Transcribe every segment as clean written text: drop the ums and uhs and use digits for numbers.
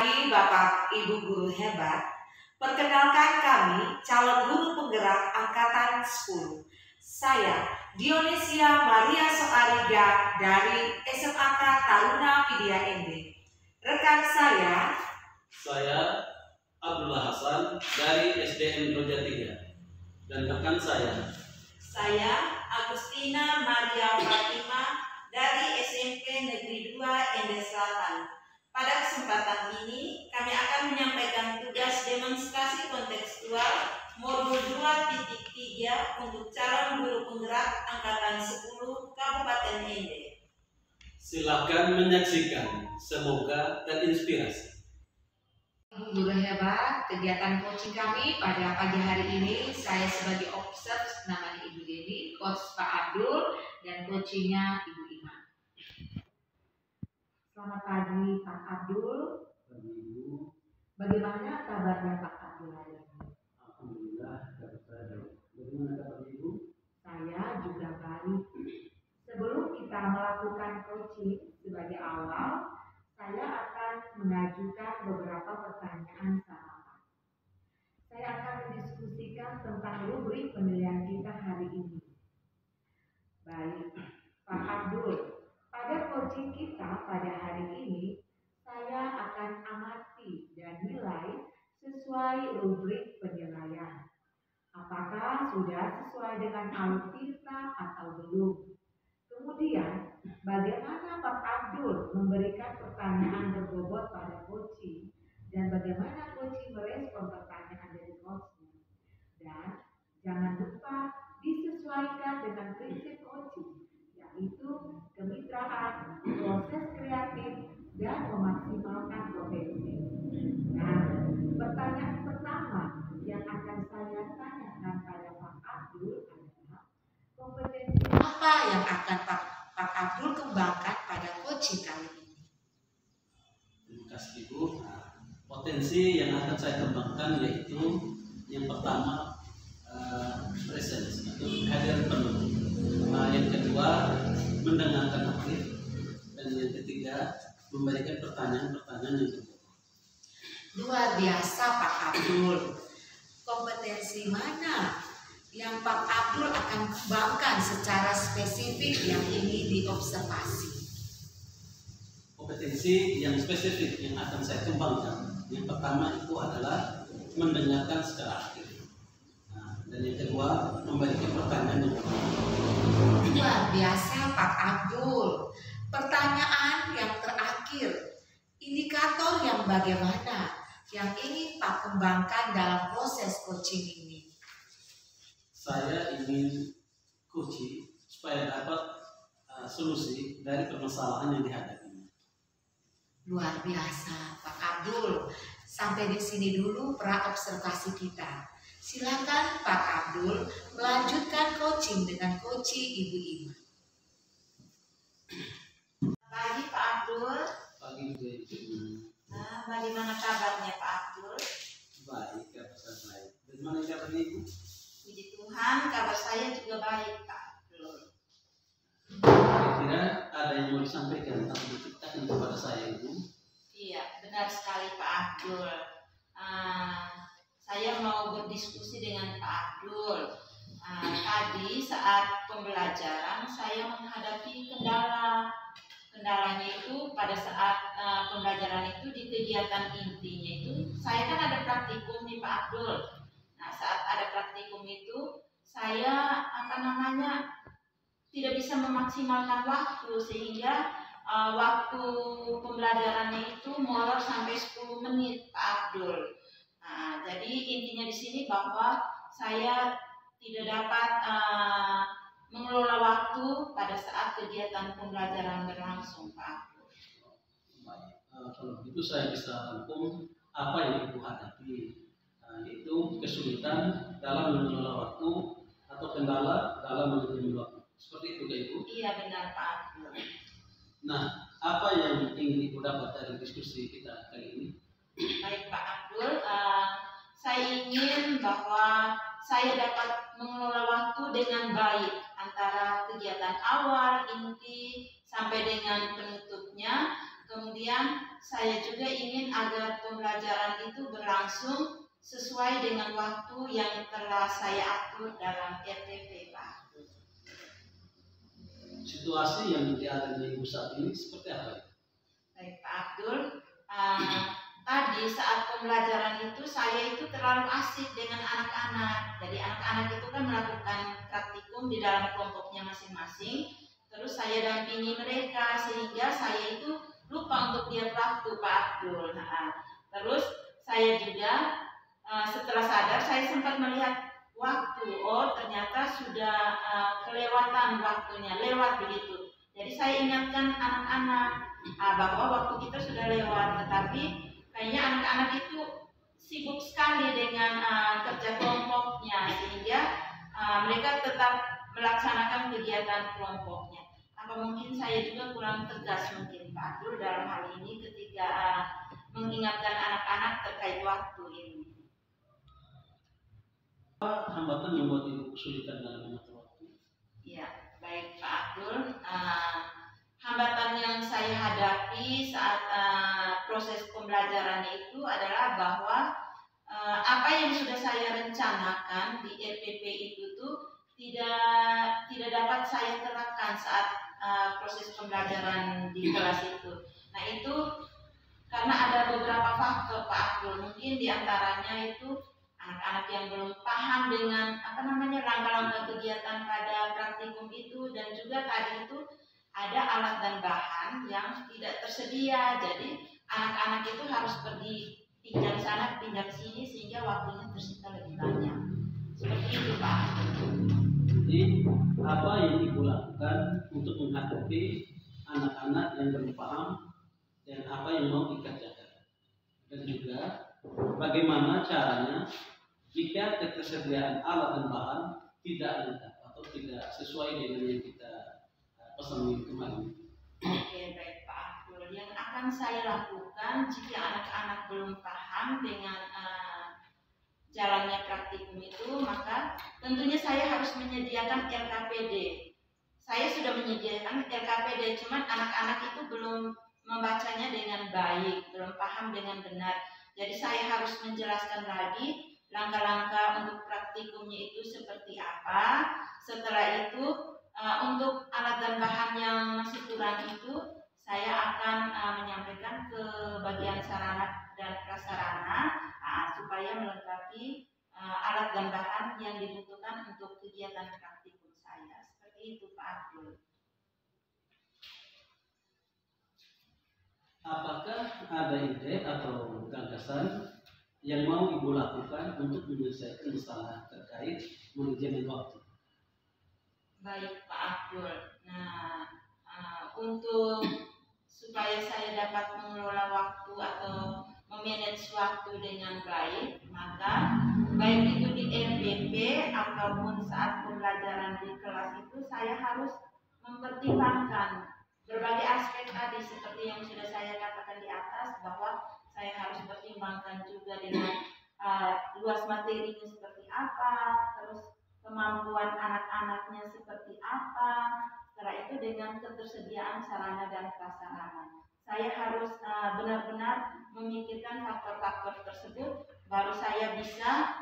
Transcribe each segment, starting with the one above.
pagi Bapak Ibu guru hebat. Perkenalkan kami calon guru penggerak angkatan 10. Saya Dionisia Maria Soariga dari SMAK Taruna Widya ND. Rekan saya Abdullah Hasan dari SDN Roja 3. Dan rekan saya Agustina Maria Fatima dari SMP Negeri 2 Ende Selatan. Pada kesempatan ini kami akan menyampaikan tugas demonstrasi kontekstual modul 2.3 untuk calon guru penggerak angkatan 10 Kabupaten Ende. silakan menyaksikan, semoga terinspirasi. Guru hebat, kegiatan coaching kami pada pagi hari ini, saya sebagai officer namanya Ibu Deni, coach Pak Abdul, dan coachingnya Ibu Ima. Selamat pagi Pak Abdul. Pagi Ibu. Bagaimana kabarnya Pak Abdul hari ini? Alhamdulillah, kabar saya baik. Bagaimana kabar Ibu? Saya juga baik. Sebelum kita melakukan coaching sebagai awal, saya akan mengajukan beberapa pertanyaan sarapan. Saya akan mendiskusikan tentang rubrik penilaian kita hari ini. Baik, Pak Abdul, pada coaching kita pada hari ini, saya akan amati dan nilai sesuai rubrik penilaian. Apakah sudah sesuai dengan alutsista atau belum? Kemudian, bagaimana Pak Abdul memberikan pertanyaan berbobot pada coaching dan bagaimana coaching merespon pertanyaan dari coachnya. Dan jangan lupa disesuaikan dengan prinsip coaching, yaitu kemitraan, proses kreatif, dan memaksimalkan potensi. Nah, pertanyaan pertama yang akan saya tanyakan pada Pak Abdul adalah kompetensi apa yang akan Pak Abdul kembangkan pada coaching kali ini? Terima kasih Ibu. Potensi yang akan saya kembangkan yaitu yang pertama presence atau kehadiran penuh. Yang kedua mendengarkan aktif, dan yang ketiga memberikan pertanyaan-pertanyaan yang berbobot. Luar biasa Pak Abdul. Kompetensi mana yang Pak Abdul akan kembangkan secara spesifik yang ini diobservasi? Kompetensi yang spesifik yang akan saya kembangkan, yang pertama itu adalah mendengarkan secara aktif. Dan yang kedua memberikan pertanyaan yang berbobot. Luar biasa Pak Abdul. Pertanyaan yang terakhir, indikator yang bagaimana yang ingin Pak kembangkan dalam proses coaching ini? Saya ingin coaching supaya dapat solusi dari permasalahan yang dihadapi. Luar biasa Pak Abdul. Sampai di sini dulu pra observasi kita. Silakan Pak Abdul melanjutkan coaching dengan coaching Ibu Ima. Pagi Pak Abdul. Pagi Bu. Bagaimana kabarnya Pak Abdul? Baik, kabar saya baik. Bagaimana kabarnya Ibu? Puji Tuhan, kabar saya juga baik Pak Abdul. Kira-kira ada yang mau disampaikan atau diceritakan kepada saya Ibu? Iya, benar sekali Pak Abdul. Saya mau berdiskusi dengan Pak Abdul. Tadi saat pembelajaran saya menghadapi kendala. Kendalanya itu pada saat pembelajaran itu di kegiatan intinya itu saya kan ada praktikum nih Pak Abdul. Nah, saat ada praktikum itu saya tidak bisa memaksimalkan waktu sehingga waktu pembelajarannya itu molor sampai 10 menit Pak Abdul. Nah, jadi intinya di sini bahwa saya tidak dapat mengelola waktu pada saat kegiatan pembelajaran berlangsung, Pak. Baik, kalau begitu saya bisa rangkum apa yang Ibu hadapi, yaitu kesulitan dalam mengelola waktu atau kendala dalam manajemen waktu. Seperti itu kan Ibu? Iya benar Pak. Nah, apa yang ingin Ibu dapat dari diskusi kita kali ini? Baik Pak Abdul, saya ingin bahwa saya dapat mengelola waktu dengan baik antara kegiatan awal, inti, sampai dengan penutupnya. Kemudian saya juga ingin agar pembelajaran itu berlangsung sesuai dengan waktu yang telah saya atur dalam RPP, Pak. Situasi yang dialami Ibu saat ini seperti apa? Baik, Pak Abdul. Tadi saat pembelajaran itu saya itu terlalu asik dengan anak-anak. Jadi anak-anak itu kan melakukan praktikum di dalam kelompoknya masing-masing. Terus saya dampingi mereka sehingga saya itu lupa untuk lihat waktu, Pak Abdul. Terus saya juga setelah sadar saya sempat melihat waktu. Oh, ternyata sudah kelewatan waktunya, lewat begitu. Jadi saya ingatkan anak-anak bahwa waktu kita sudah lewat, tetapi kayaknya anak-anak itu sibuk sekali dengan kerja kelompoknya sehingga mereka tetap melaksanakan kegiatan kelompoknya. Apa mungkin saya juga kurang tegas mungkin Pak Abdul dalam hal ini ketika mengingatkan anak-anak terkait waktu ini. Apa hambatan yang membuat Ibu kesulitan dalam mengatur waktu? Ya, baik Pak Abdul. Hambatan yang saya hadapi saat proses pembelajaran itu adalah bahwa apa yang sudah saya rencanakan di RPP itu tuh tidak dapat saya terapkan saat proses pembelajaran di kelas itu. Nah itu karena ada beberapa faktor Pak Abdul, mungkin diantaranya itu anak-anak yang belum paham dengan langkah-langkah kegiatan pada praktikum itu, dan juga tadi itu ada alat dan bahan yang tidak tersedia. Jadi anak-anak itu harus pergi pinjam sana pinjam sini sehingga waktunya tersita lebih banyak. Seperti itu Pak. Jadi apa yang Ibu lakukan untuk menghadapi anak-anak yang belum paham dan apa yang mau dikerjakan, dan juga bagaimana caranya jika ketersediaan alat dan bahan tidak lengkap atau tidak sesuai dengan yang kita pesan kemarin. Oke, baik Pak Abdul. Yang akan saya lakukan jika anak-anak belum paham dengan jalannya praktikum itu, maka tentunya saya harus menyediakan LKPD. Saya sudah menyediakan LKPD, cuman anak-anak itu belum membacanya dengan baik, belum paham dengan benar. Jadi saya harus menjelaskan lagi langkah-langkah untuk praktikumnya itu seperti apa. Setelah itu untuk alat dan bahan yang masih kurang itu saya akan menyampaikan ke bagian sarana dan prasarana supaya melengkapi alat dan bahan yang dibutuhkan untuk kegiatan praktikum saya. Seperti itu Pak Abdul. Apakah ada ide atau gagasan yang mau Ibu lakukan untuk menyelesaikan masalah terkait manajemen waktu? Baik Pak Abdul. Nah, untuk supaya saya dapat mengelola waktu atau memanage waktu dengan baik, maka baik itu di RPP ataupun saat pembelajaran di kelas itu saya harus mempertimbangkan berbagai aspek tadi seperti yang sudah saya katakan di atas, bahwa saya harus pertimbangkan juga dengan luas materinya seperti apa, terus kemampuan anak-anaknya seperti apa. Setelah itu dengan ketersediaan sarana dan prasarana, saya harus benar-benar memikirkan faktor-faktor tersebut, baru saya bisa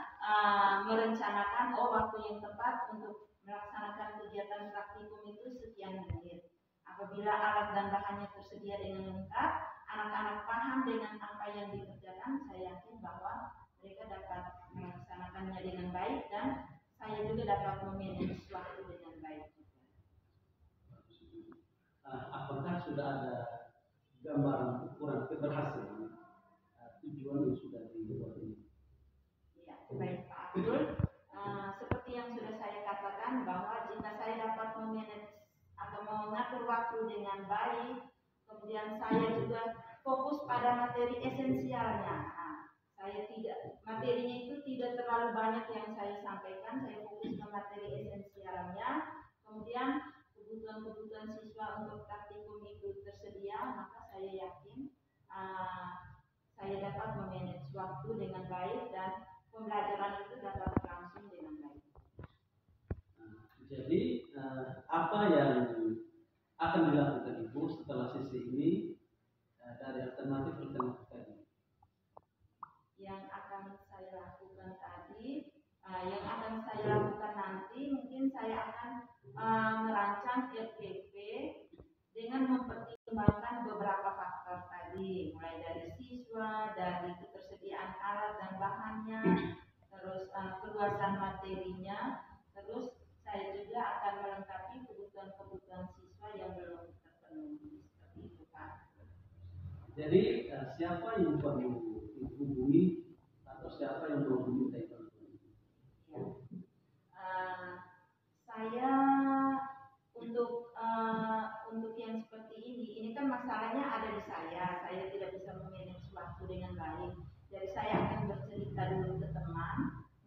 merencanakan waktu yang tepat untuk melaksanakan kegiatan praktikum itu sekian menit. Apabila alat dan bahannya tersedia dengan lengkap, anak-anak paham dengan apa yang dikerjakan, saya yakin bahwa mereka dapat melaksanakannya dengan baik dan saya juga dapat memanage waktu dengan baik. Apakah sudah ada gambaran ukuran keberhasilan tujuan yang sudah dibuat ini? Ya, baik Pak Abdul. Seperti yang sudah saya katakan, bahwa jika saya dapat memanage atau mengatur waktu dengan baik, kemudian saya juga fokus pada materi esensialnya. Materinya itu tidak terlalu banyak yang saya sampaikan, saya fokus ke materi esensialnya. Kemudian kebutuhan siswa untuk praktikum itu tersedia, maka saya yakin saya dapat memanage waktu dengan baik dan pembelajaran itu dapat berlangsung dengan baik. Jadi apa yang akan dilakukan Ibu setelah sesi ini dari alternatif dari ketersediaan alat dan bahannya, terus keluasan materinya, terus saya juga akan melengkapi kebutuhan-kebutuhan siswa yang belum terpenuhi. Seperti itu, Pak. Jadi siapa yang perlu dihubungi atau siapa yang perlu dimintai bantuan? Ya. Saya untuk yang seperti ini kan masalahnya ada di saya. Saya tidak bisa memanage waktu dengan baik. Jadi saya akan bercerita dulu ke teman,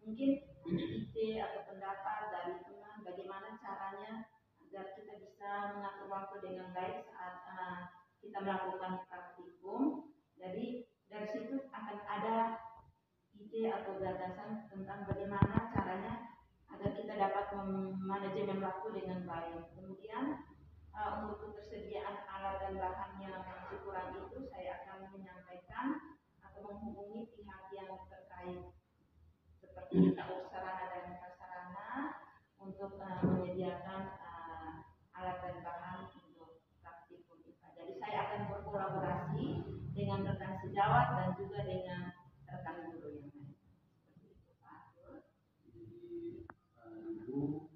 mungkin ide atau pendapat dari teman bagaimana caranya agar kita bisa mengatur waktu dengan baik saat kita melakukan praktikum. Jadi dari situ akan ada ide atau gagasan tentang bagaimana caranya agar kita dapat memanajemen waktu dengan baik. Kemudian untuk ketersediaan alat dan bahan yang masih kurang itu saya akan menyampaikan atau menghubungi pihak yang terkait seperti sarana dan prasarana untuk menyediakan alat dan bahan untuk praktikum IPA. Jadi saya akan berkolaborasi dengan rekan sejawat dan juga dengan rekan guru yang lain. Seperti itu, Pak. Jadi Ibu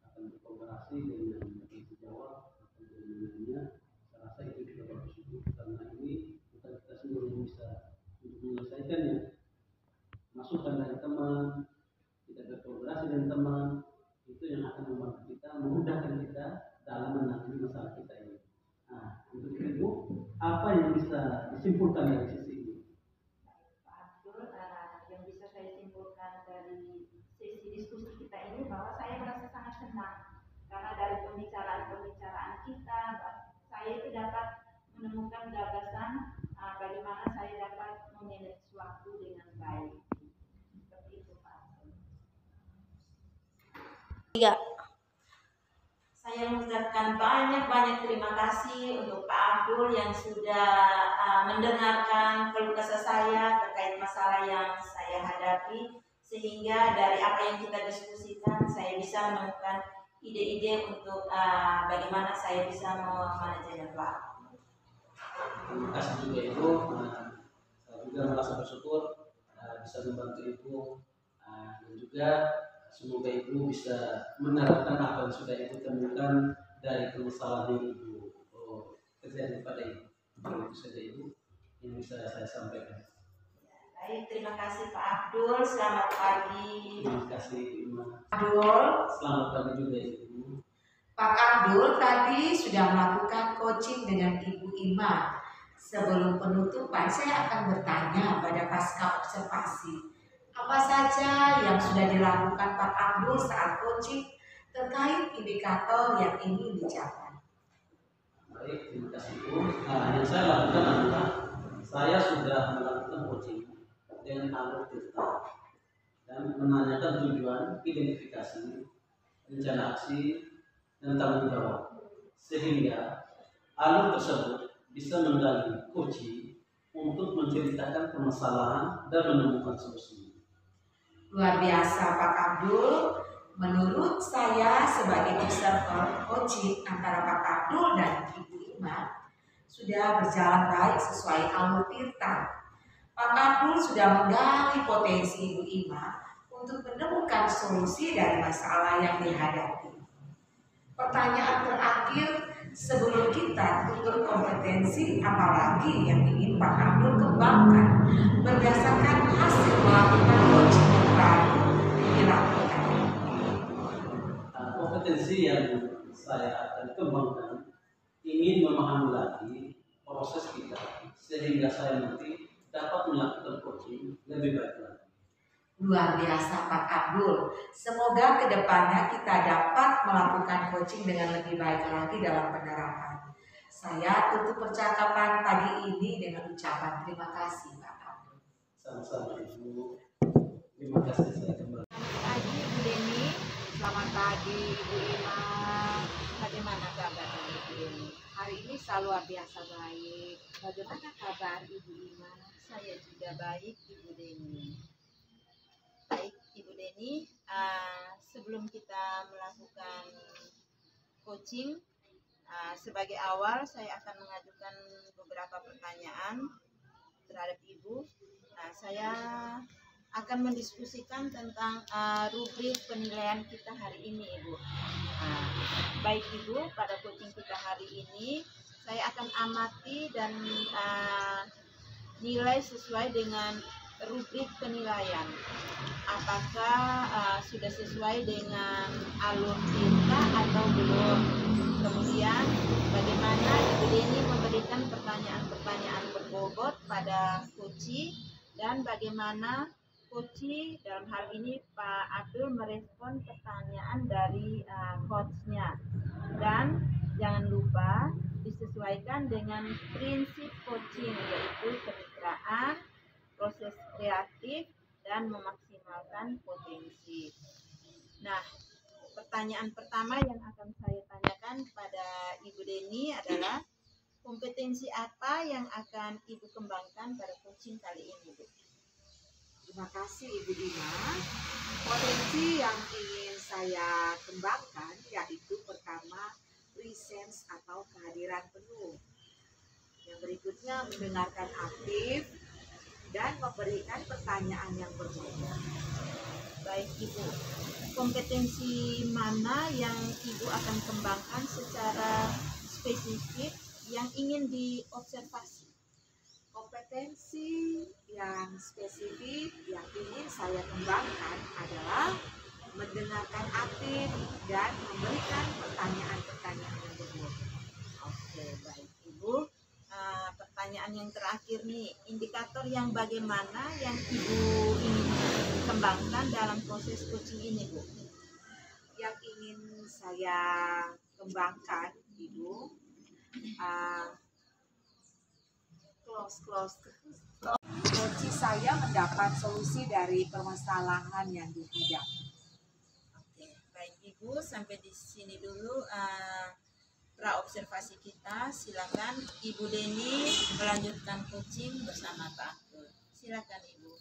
akan berkolaborasi dengan sejawat atau dengannya. Saya rasa itu juga bagus itu karena ini bukan kita sendiri yang bisa untuk menyelesaikannya. Masukan dari teman, kita berkolaborasi dengan teman, itu yang akan membantu kita, memudahkan kita dalam menangani masalah kita ini. Nah, untuk itu apa yang bisa disimpulkan dari sisi ini? Pak Abdul, yang bisa saya simpulkan dari sesi diskusi kita ini bahwa saya merasa sangat senang karena dari pembicaraan-pembicaraan kita saya itu dapat menemukan gagasan bagaimana saya dapat memanage waktu dengan baik. Seperti itu, Pak. Tiga. Saya mengucapkan banyak terima kasih untuk Pak Abdul yang sudah mendengarkan keluh kesah saya terkait masalah yang saya hadapi, sehingga dari apa yang kita diskusikan saya bisa menemukan ide-ide untuk bagaimana saya bisa memanajemen waktu. Terima kasih juga Ibu. Saya juga merasa bersyukur bisa membantu Ibu dan juga semoga Ibu bisa menerapkan apa yang sudah Ibu temukan dari permasalahan yang Ibu terjadi pada Ibu. Itu saja Ibu yang bisa saya sampaikan. Baik, terima kasih Pak Abdul. Selamat pagi. Terima kasih Ibu. Abdul. Selamat pagi juga Ibu. Pak Abdul tadi sudah melakukan coaching dengan Ibu Ima. Sebelum penutupan, saya akan bertanya pada pasca observasi. Apa saja yang sudah dilakukan Pak Abdul saat coaching terkait indikator yang ingin dicapai? Baik, terima kasih Ibu. Yang saya lakukan adalah saya sudah melakukan coaching dengan alur tirta dan menanyakan tujuan, identifikasi, rencana aksi, dan tanggung jawab, sehingga alur tersebut bisa menggali coaching untuk menceritakan permasalahan dan menemukan solusi. Luar biasa Pak Abdul. Menurut saya sebagai observer coaching antara Pak Abdul dan Ibu Ima sudah berjalan baik sesuai alur tirta. Pak Abdul sudah menggali potensi Ibu Ima untuk menemukan solusi dari masalah yang dihadapi. Pertanyaan terakhir sebelum kita tutup kompetensi, apalagi yang ingin Pak Abdul kembangkan berdasarkan hasil melakukan coaching yang baru dilakukan. Kompetensi yang saya akan kembangkan ingin memahami lagi proses kita sehingga saya nanti dapat melakukan coaching lebih baik lagi. Luar biasa Pak Abdul. Semoga kedepannya kita dapat melakukan coaching dengan lebih baik lagi dalam penerapan. Saya tutup percakapan pagi ini dengan ucapan terima kasih Pak Abdul. Sama-sama Ibu. Terima kasih saya kembali. Selamat pagi Ibu Deni. Selamat pagi Ibu Ima. Bagaimana kabar Ibu Deni? Hari ini luar biasa baik. Bagaimana kabar Ibu Ima? Saya juga baik Ibu Deni. Baik Ibu Deni, sebelum kita melakukan coaching, sebagai awal saya akan mengajukan beberapa pertanyaan. terhadap Ibu. Nah, saya akan mendiskusikan tentang rubrik penilaian kita hari ini, Ibu. Nah, baik Ibu, pada coaching kita hari ini saya akan amati dan nilai sesuai dengan rubrik penilaian. Apakah sudah sesuai dengan alur kita atau belum? Kemudian bagaimana Ibu Deni memberikan pertanyaan-pertanyaan berbobot pada Koci, dan bagaimana Koci dalam hal ini Pak Abdul merespon pertanyaan dari coachnya. Dan jangan lupa disesuaikan dengan prinsip coaching, yaitu kemitraan, proses kreatif, dan memaksimalkan potensi. Nah, pertanyaan pertama yang akan saya tanyakan pada Ibu Deni adalah kompetensi apa yang akan Ibu kembangkan pada coaching kali ini, Bu? Terima kasih Ibu Dina. Potensi yang ingin saya kembangkan yaitu pertama, presence atau kehadiran penuh. Yang berikutnya mendengarkan aktif dan memberikan pertanyaan yang berbobot. Baik Ibu, kompetensi mana yang Ibu akan kembangkan secara spesifik yang ingin diobservasi? Kompetensi yang spesifik yang ingin saya kembangkan adalah mendengarkan aktif dan memberikan pertanyaan-pertanyaan yang berbobot. Oke, baik Ibu. Pertanyaan yang terakhir nih, indikator yang bagaimana yang Ibu ingin kembangkan dalam proses coaching ini, Bu? Yang ingin saya kembangkan, Ibu, coaching saya mendapat solusi dari permasalahan yang dihadapi. Oke, baik Ibu, sampai di sini dulu pra-observasi kita. Silakan Ibu Deni melanjutkan coaching bersama Pak Abdul. Silakan Ibu.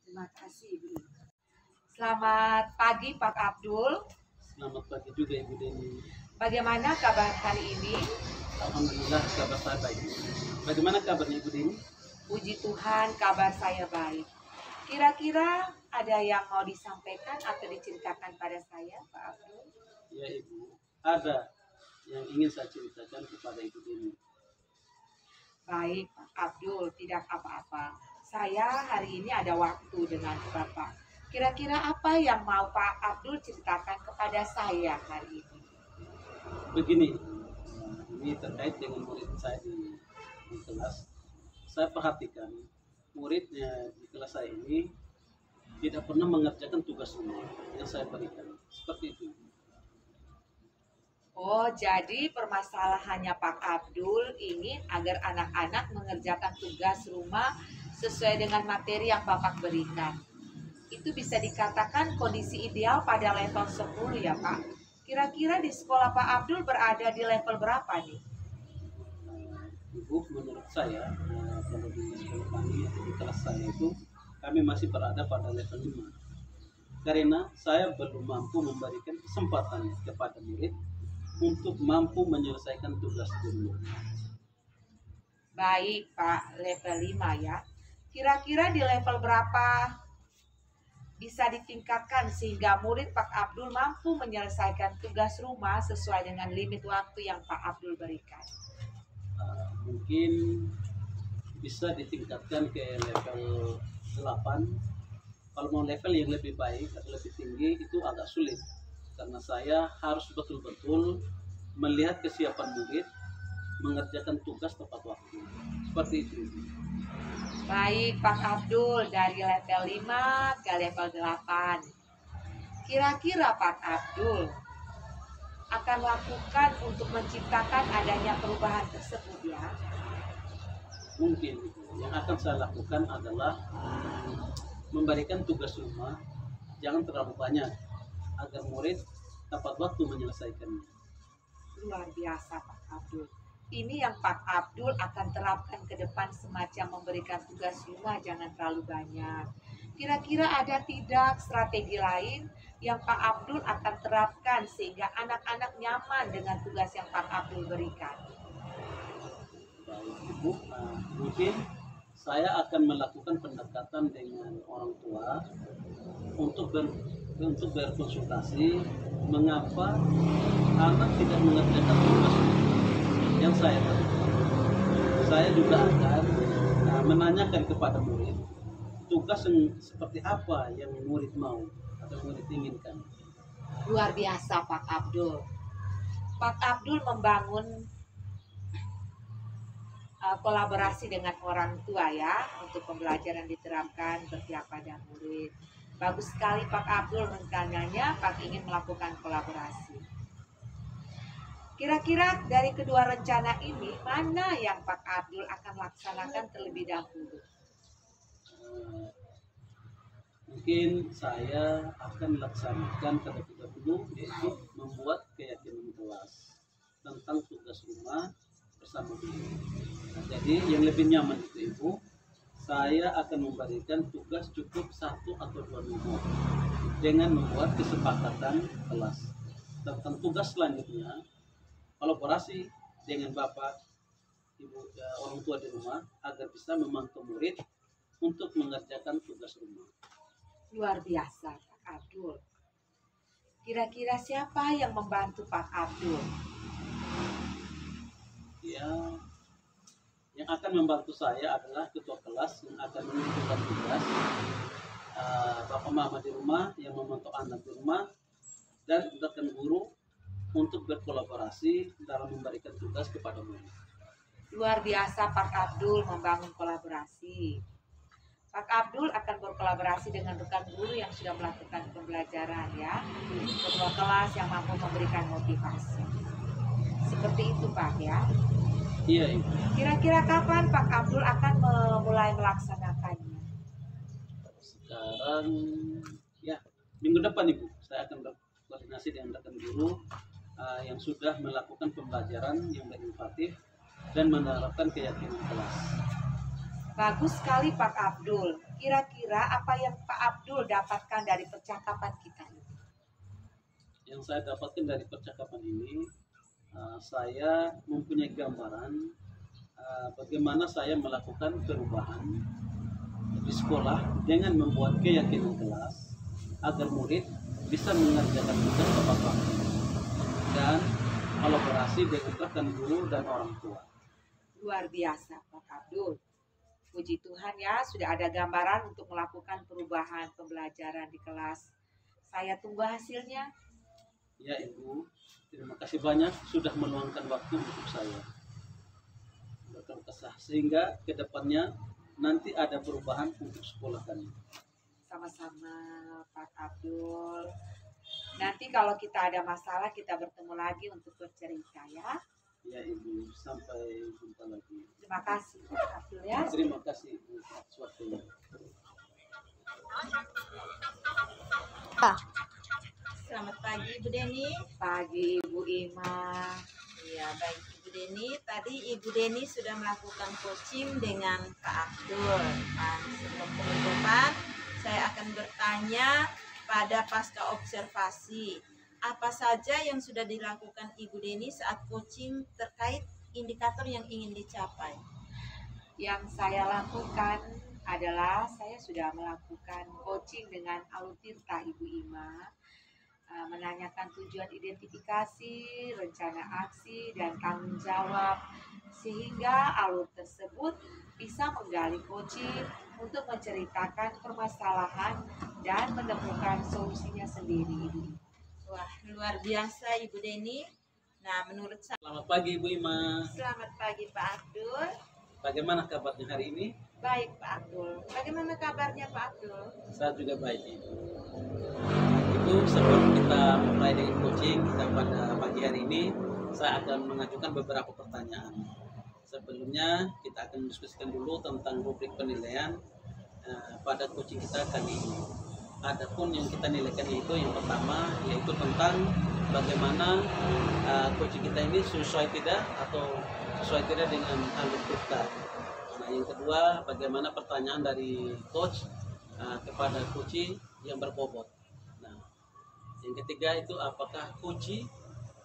Terima kasih Ibu. Selamat pagi Pak Abdul. Selamat pagi juga Ibu Deni. Bagaimana kabar hari ini? Alhamdulillah kabar saya baik. Bagaimana kabarnya Ibu Deni? Puji Tuhan kabar saya baik. Kira-kira ada yang mau disampaikan atau diceritakan pada saya Pak Abdul? Ya Ibu, ada yang ingin saya ceritakan kepada Ibu Deni. Baik Pak Abdul, tidak apa-apa. Saya hari ini ada waktu dengan Bapak. Kira-kira apa yang mau Pak Abdul ceritakan kepada saya hari ini? Begini, ini terkait dengan murid saya di kelas. Saya perhatikan muridnya di kelas saya ini tidak pernah mengerjakan tugas rumah yang saya berikan. Seperti itu. Oh, jadi permasalahannya Pak Abdul ingin agar anak-anak mengerjakan tugas rumah sesuai dengan materi yang Bapak berikan. Itu bisa dikatakan kondisi ideal pada level 10 ya Pak. Kira-kira di sekolah Pak Abdul berada di level berapa nih? Ibu, menurut saya, kalau di sekolah kami atau di kelas saya itu, kami masih berada pada level 5. Karena saya belum mampu memberikan kesempatan kepada murid untuk mampu menyelesaikan tugas dulu. Baik Pak, level 5 ya. Kira-kira di level berapa bisa ditingkatkan sehingga murid Pak Abdul mampu menyelesaikan tugas rumah sesuai dengan limit waktu yang Pak Abdul berikan? Mungkin bisa ditingkatkan ke level 8. Kalau mau level yang lebih baik atau lebih tinggi itu agak sulit, karena saya harus betul-betul melihat kesiapan murid mengerjakan tugas tepat waktu. Seperti itu. Baik Pak Abdul, dari level 5 ke level 8. Kira-kira Pak Abdul akan lakukan untuk menciptakan adanya perubahan tersebut ya? Mungkin yang akan saya lakukan adalah memberikan tugas rumah jangan terlalu banyak agar murid tepat waktu menyelesaikannya. Luar biasa Pak Abdul. Ini yang Pak Abdul akan terapkan ke depan, semacam memberikan tugas rumah jangan terlalu banyak. Kira-kira ada tidak strategi lain yang Pak Abdul akan terapkan sehingga anak-anak nyaman dengan tugas yang Pak Abdul berikan? Baik Ibu, mungkin saya akan melakukan pendekatan dengan orang tua untuk berkonsultasi mengapa anak tidak mengerjakan tugas yang saya lakukan. Saya juga akan menanyakan kepada murid tugas yang seperti apa yang murid mau atau murid inginkan. Luar biasa Pak Abdul. Pak Abdul membangun kolaborasi dengan orang tua ya untuk pembelajaran diterapkan berpihak pada murid. Bagus sekali Pak Abdul, rencananya Pak ingin melakukan kolaborasi. Kira-kira dari kedua rencana ini mana yang Pak Abdul akan laksanakan terlebih dahulu? Mungkin saya akan laksanakan terlebih dahulu, yaitu membuat keyakinan kelas tentang tugas rumah bersama guru. Nah, jadi yang lebih nyaman itu Ibu, saya akan memberikan tugas cukup 1 atau 2 minggu dengan membuat kesepakatan kelas tentang tugas selanjutnya, kolaborasi dengan Bapak, Ibu, orang tua di rumah agar bisa memantau murid untuk mengerjakan tugas rumah. Luar biasa Pak Abdul. Kira-kira siapa yang membantu Pak Abdul? Ya, yang akan membantu saya adalah ketua kelas yang akan menentukan tugas, bapak mama di rumah yang memantau anak di rumah, dan rekan guru untuk berkolaborasi dalam memberikan tugas kepada murid. Luar biasa Pak Abdul membangun kolaborasi. Pak Abdul akan berkolaborasi dengan rekan guru yang sudah melakukan pembelajaran ya, ketua kelas yang mampu memberikan motivasi. Seperti itu Pak ya. Iya Ibu. Kira-kira kapan Pak Abdul akan mulai melaksanakannya? Sekarang ya minggu depan Ibu, saya akan berkoordinasi dengan rekan guru yang sudah melakukan pembelajaran yang inovatif dan menerapkan keyakinan kelas. Bagus sekali Pak Abdul. Kira-kira apa yang Pak Abdul dapatkan dari percakapan kita ini? Yang saya dapatkan dari percakapan ini, saya mempunyai gambaran bagaimana saya melakukan perubahan di sekolah dengan membuat keyakinan kelas agar murid bisa mengerjakan tugas tepat waktu dan kolaborasi dengan rekan guru dan orang tua. Luar biasa Pak Abdul. Puji Tuhan ya, sudah ada gambaran untuk melakukan perubahan pembelajaran di kelas. Saya tunggu hasilnya. Ya Ibu, terima kasih banyak sudah meluangkan waktu untuk saya. Berkeluh kesah sehingga kedepannya nanti ada perubahan untuk sekolah kami. Sama-sama Pak Abdul. Nanti kalau kita ada masalah kita bertemu lagi untuk bercerita ya. Ya Ibu, sampai jumpa lagi. Terima kasih Pak Abdul ya. Terima kasih Ibu atas waktunya. Selamat pagi Ibu Deni. Pagi Ibu Ima. Ya baik Ibu Deni. Tadi Ibu Deni sudah melakukan coaching dengan Pak Abdul. Dan sebelum penutupan, saya akan bertanya pada pasca observasi. Apa saja yang sudah dilakukan Ibu Deni saat coaching terkait indikator yang ingin dicapai? Yang saya lakukan adalah saya sudah melakukan coaching dengan Alutirta Ibu Ima, menanyakan tujuan identifikasi, rencana aksi, dan tanggung jawab, sehingga alut tersebut bisa menggali coaching untuk menceritakan permasalahan dan menemukan solusinya sendiri. Wah, luar biasa Ibu Deni. Nah, menurut saya, Selamat pagi Ibu Ima. selamat pagi Pak Abdul. Bagaimana kabarnya hari ini? Baik Pak Abdul. Bagaimana kabarnya Pak Abdul? Saya juga baik Ibu. Ibu, sebelum kita mulai dengan coaching kita pada pagi hari ini, saya akan mengajukan beberapa pertanyaan. Sebelumnya kita akan diskusikan dulu tentang rubrik penilaian pada coaching kita kali ini. Adapun yang kita nilaikan itu yang pertama yaitu tentang bagaimana coaching kita ini sesuai tidak dengan alur kita. Nah, yang kedua bagaimana pertanyaan dari coach kepada coach yang berbobot. Nah, yang ketiga itu apakah coach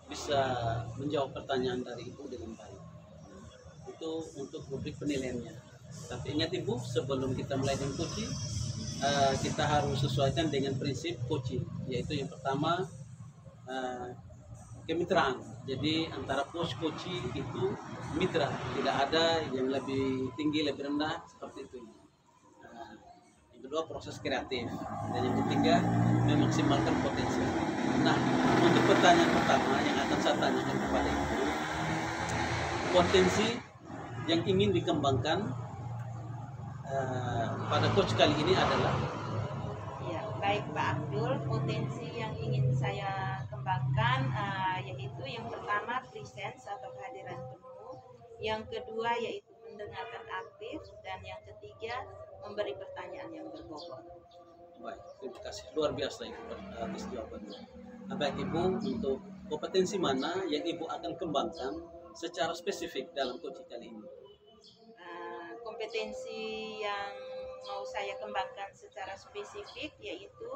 bisa menjawab pertanyaan dari ibu dengan baik. Nah, itu untuk rubrik penilaiannya. Tapi ingat Ibu, sebelum kita mulai dengan coaching, kita harus sesuaikan dengan prinsip coaching, yaitu yang pertama kemitraan. Jadi antara coaching itu mitra, tidak ada yang lebih tinggi lebih rendah seperti itu. Yang kedua proses kreatif, dan yang ketiga memaksimalkan potensi. Nah, untuk pertanyaan pertama yang akan saya tanyakan kepada Ibu, potensi yang ingin dikembangkan pada coach kali ini adalah? Ya, baik Pak Abdul, potensi yang ingin saya kembangkan yaitu yang pertama presence atau kehadiran penuh, yang kedua yaitu mendengarkan aktif, dan yang ketiga memberi pertanyaan yang berbobot. Baik, terima kasih, luar biasa Ibu atas jawabannya. Nah, baik Ibu, untuk kompetensi mana yang Ibu akan kembangkan secara spesifik dalam coaching kali ini? Kompetensi yang mau saya kembangkan secara spesifik yaitu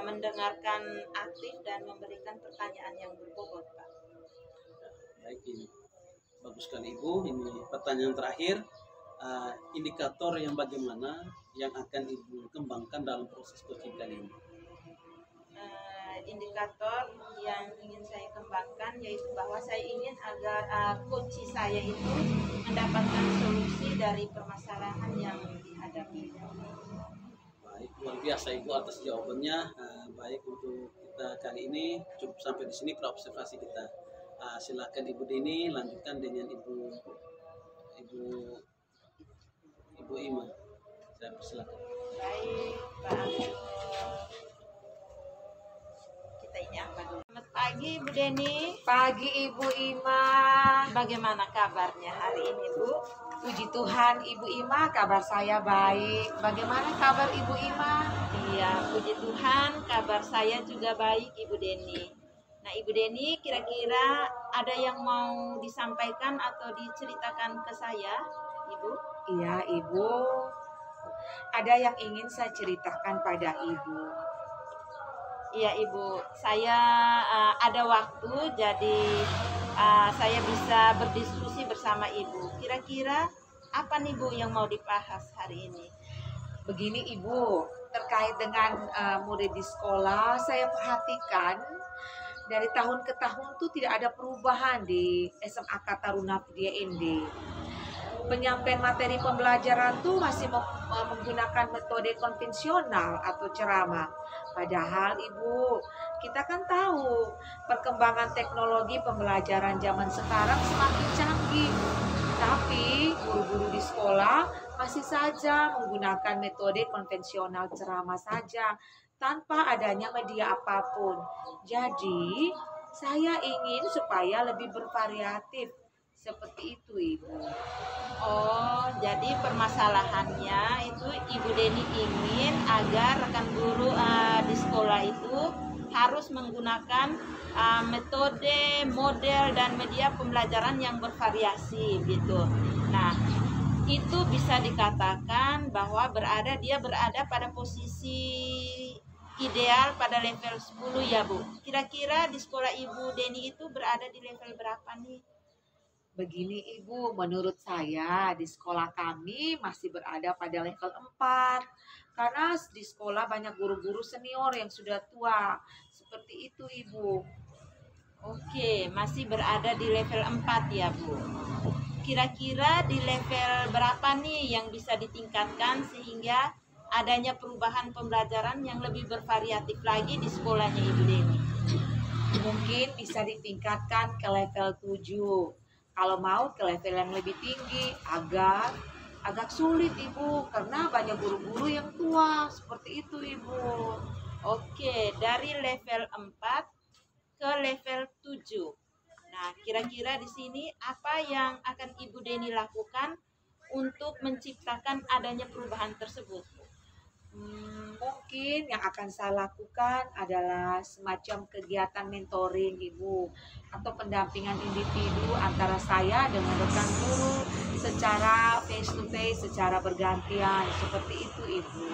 mendengarkan aktif dan memberikan pertanyaan yang berbobot, Pak. Baik, ini bagus sekali Ibu. Ini pertanyaan terakhir, indikator yang bagaimana yang akan Ibu kembangkan dalam proses coaching kali ini? Indikator yang ingin saya kembangkan yaitu bahwa saya ingin agar coach saya itu mendapatkan solusi dari permasalahan yang dihadapi. Baik, luar biasa Ibu atas jawabannya. Baik, untuk kita kali ini cukup sampai di sini observasi kita. Silakan Ibu Deni lanjutkan dengan Ibu Ima. Saya persilakan. Baik, Pak. Ini apa dulu? Selamat pagi Bu Deni. Pagi Ibu Ima. Bagaimana kabarnya hari ini Bu? Puji Tuhan Ibu Ima, kabar saya baik. Bagaimana kabar Ibu Ima? Iya, puji Tuhan kabar saya juga baik Ibu Deni. Nah Ibu Deni, kira-kira ada yang mau disampaikan atau diceritakan ke saya Ibu? Iya Ibu, ada yang ingin saya ceritakan pada Ibu. Iya Ibu, saya ada waktu jadi saya bisa berdiskusi bersama Ibu. Kira-kira apa nih Bu yang mau dibahas hari ini? Begini Ibu, terkait dengan murid di sekolah, saya perhatikan dari tahun ke tahun tuh tidak ada perubahan di SMA Taruna Widya ND. Penyampaian materi pembelajaran tuh masih menggunakan metode konvensional atau ceramah. Padahal Ibu, kita kan tahu perkembangan teknologi pembelajaran zaman sekarang semakin canggih. Tapi guru-guru di sekolah masih saja menggunakan metode konvensional ceramah saja tanpa adanya media apapun. Jadi, saya ingin supaya lebih bervariatif. Seperti itu Ibu. Oh, jadi permasalahannya itu Ibu Deni ingin agar rekan guru di sekolah itu harus menggunakan metode, model, dan media pembelajaran yang bervariasi gitu. Nah, itu bisa dikatakan bahwa dia berada pada posisi ideal pada level 10 ya Bu. Kira-kira di sekolah Ibu Deni itu berada di level berapa nih? Begini Ibu, menurut saya di sekolah kami masih berada pada level 4. Karena di sekolah banyak guru-guru senior yang sudah tua. Seperti itu Ibu. Oke, masih berada di level 4 ya Bu. Kira-kira di level berapa nih yang bisa ditingkatkan sehingga adanya perubahan pembelajaran yang lebih bervariatif lagi di sekolahnya Ibu Deni? Mungkin bisa ditingkatkan ke level 7. Kalau mau ke level yang lebih tinggi agak sulit Ibu, karena banyak guru-guru yang tua. Seperti itu Ibu. Oke, dari level 4 ke level 7. Nah, kira-kira di sini apa yang akan Ibu Deni lakukan untuk menciptakan adanya perubahan tersebut? Mungkin yang akan saya lakukan adalah semacam kegiatan mentoring Ibu, atau pendampingan individu antara saya dengan rekan guru secara face to face, secara bergantian. Seperti itu Ibu.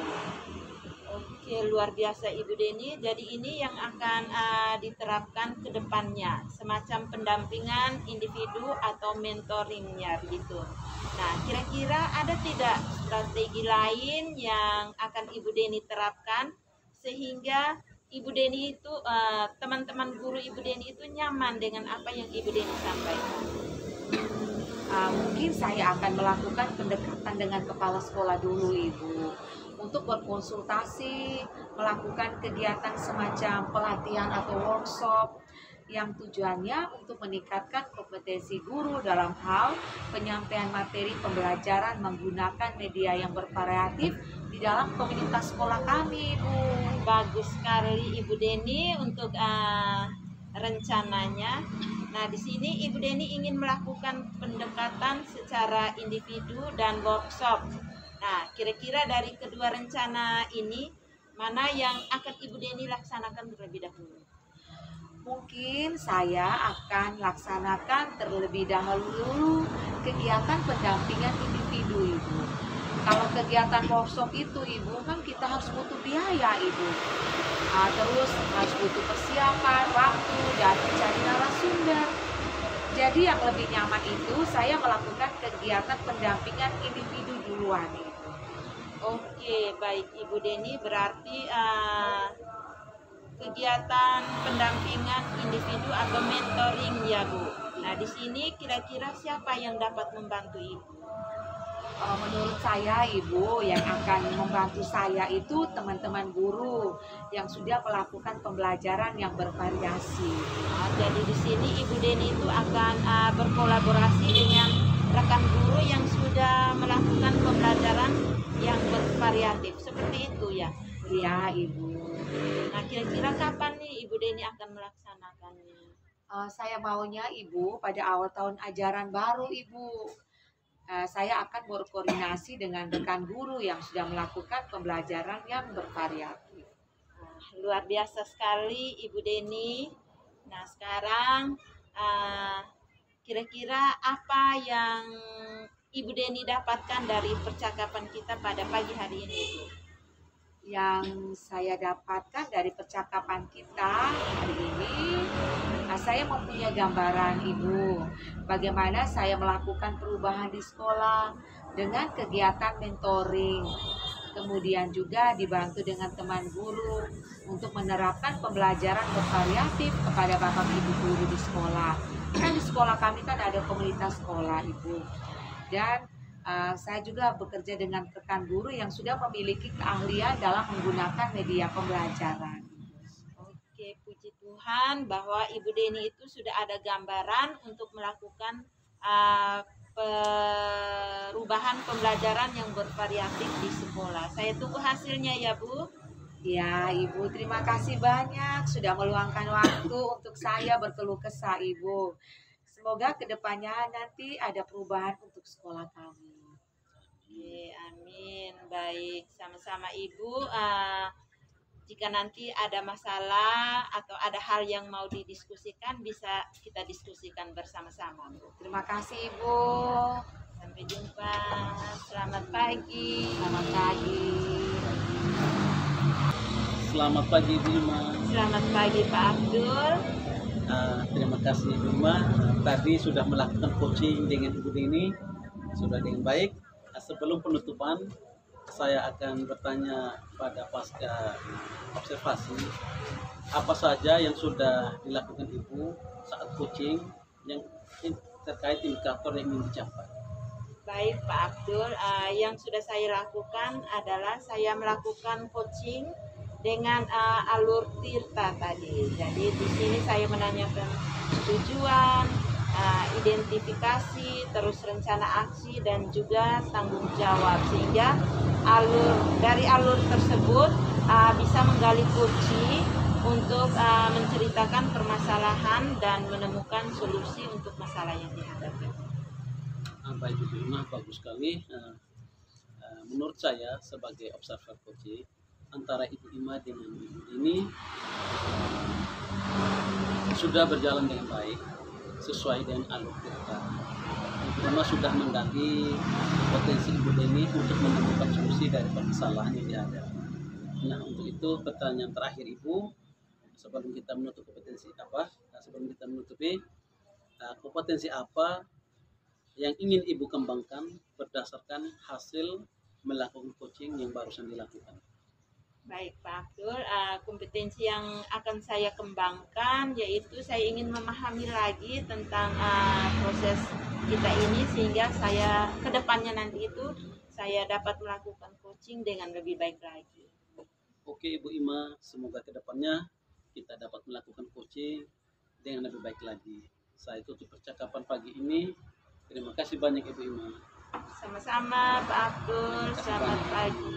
Oke, luar biasa Ibu Deni. Jadi ini yang akan diterapkan ke depannya, semacam pendampingan individu atau mentoringnya begitu. Nah, kira-kira ada tidak strategi lain yang akan Ibu Deni terapkan sehingga Ibu Deni itu, teman-teman guru Ibu Deni itu nyaman dengan apa yang Ibu Deni sampaikan? Mungkin saya akan melakukan pendekatan dengan kepala sekolah dulu, Ibu, untuk berkonsultasi, melakukan kegiatan semacam pelatihan atau workshop yang tujuannya untuk meningkatkan kompetensi guru dalam hal penyampaian materi pembelajaran menggunakan media yang bervariatif di dalam komunitas sekolah kami, Ibu. Bagus sekali Ibu Deni untuk rencananya. Nah, di sini Ibu Deni ingin melakukan pendekatan secara individu dan workshop. Nah, kira-kira dari kedua rencana ini, mana yang akan Ibu Deni laksanakan terlebih dahulu? Mungkin saya akan laksanakan terlebih dahulu kegiatan pendampingan individu, Ibu. Kalau kegiatan workshop itu, Ibu, kan kita harus butuh biaya, Ibu. Terus harus butuh persiapan, waktu, dan mencari narasumber. Jadi yang lebih nyaman itu saya melakukan kegiatan pendampingan individu duluan, Ibu. Oke, baik Ibu Deni, berarti kegiatan pendampingan individu atau mentoring ya Bu. Nah, di sini kira-kira siapa yang dapat membantu Ibu? Menurut saya, Ibu, yang akan membantu saya itu teman-teman guru yang sudah melakukan pembelajaran yang bervariasi. Jadi di sini Ibu Deni itu akan berkolaborasi dengan rekan guru yang sudah melakukan pembelajaran yang bervariatif. Seperti itu ya? Iya, Ibu. Nah, kira-kira kapan nih Ibu Deni akan melaksanakannya? Saya maunya, Ibu, pada awal tahun ajaran baru, Ibu. Saya akan berkoordinasi dengan rekan guru yang sudah melakukan pembelajaran yang bervariatif. Luar biasa sekali Ibu Deni. Nah, sekarang kira-kira apa yang Ibu Deni dapatkan dari percakapan kita pada pagi hari ini, Ibu? Yang saya dapatkan dari percakapan kita hari ini, saya mempunyai gambaran, Ibu, bagaimana saya melakukan perubahan di sekolah dengan kegiatan mentoring, kemudian juga dibantu dengan teman guru untuk menerapkan pembelajaran bervariatif kepada bapak ibu guru di sekolah. Kan di sekolah kami kan ada komunitas sekolah, Ibu, dan saya juga bekerja dengan rekan guru yang sudah memiliki keahlian dalam menggunakan media pembelajaran. Oke, puji Tuhan bahwa Ibu Deni itu sudah ada gambaran untuk melakukan perubahan pembelajaran yang bervariatif di sekolah. Saya tunggu hasilnya ya Bu. Ya, Ibu, terima kasih banyak sudah meluangkan waktu untuk saya berkeluh kesah, Ibu. Semoga kedepannya nanti ada perubahan untuk sekolah kami. Oke, amin. Baik, sama-sama Ibu. Jika nanti ada masalah atau ada hal yang mau didiskusikan, bisa kita diskusikan bersama-sama, Bu. Terima kasih, Ibu. Sampai jumpa. Selamat pagi. Selamat pagi. Selamat pagi Ibu Ima. Selamat pagi Pak Abdul. Terima kasih Ibu Ima. Tadi sudah melakukan coaching dengan Ibu Deni, sudah dengan baik. Sebelum penutupan, saya akan bertanya pada pasca observasi, apa saja yang sudah dilakukan Ibu saat coaching yang terkait indikator yang ingin dicapai? Baik Pak Abdul, yang sudah saya lakukan adalah saya melakukan coaching dengan alur Tirta tadi. Jadi di sini saya menanyakan tujuan, identifikasi, terus rencana aksi dan juga tanggung jawab, sehingga dari alur tersebut bisa menggali kunci untuk menceritakan permasalahan dan menemukan solusi untuk masalah yang dihadapi. Baik Ibu Ima, bagus sekali. Menurut saya sebagai observer coaching, antara Ibu Ima dengan Ibu Deni sudah berjalan dengan baik sesuai dengan alur kita. Ibu Ima sudah menggali potensi Ibu Deni untuk menemukan solusi dari permasalahan yang dihadapi. Nah, untuk itu pertanyaan terakhir Ibu, sebelum kita menutup kompetensi apa? Nah, sebelum kita menutupi, kompetensi apa yang ingin Ibu kembangkan berdasarkan hasil melakukan coaching yang barusan dilakukan? Baik Pak Abdul, kompetensi yang akan saya kembangkan yaitu saya ingin memahami lagi tentang proses kita ini sehingga saya kedepannya nanti itu saya dapat melakukan coaching dengan lebih baik lagi. Oke Ibu Ima, semoga kedepannya kita dapat melakukan coaching dengan lebih baik lagi. Saya tutup percakapan pagi ini. Terima kasih banyak Ibu Ima. Sama-sama Pak Abdul, selamat pagi.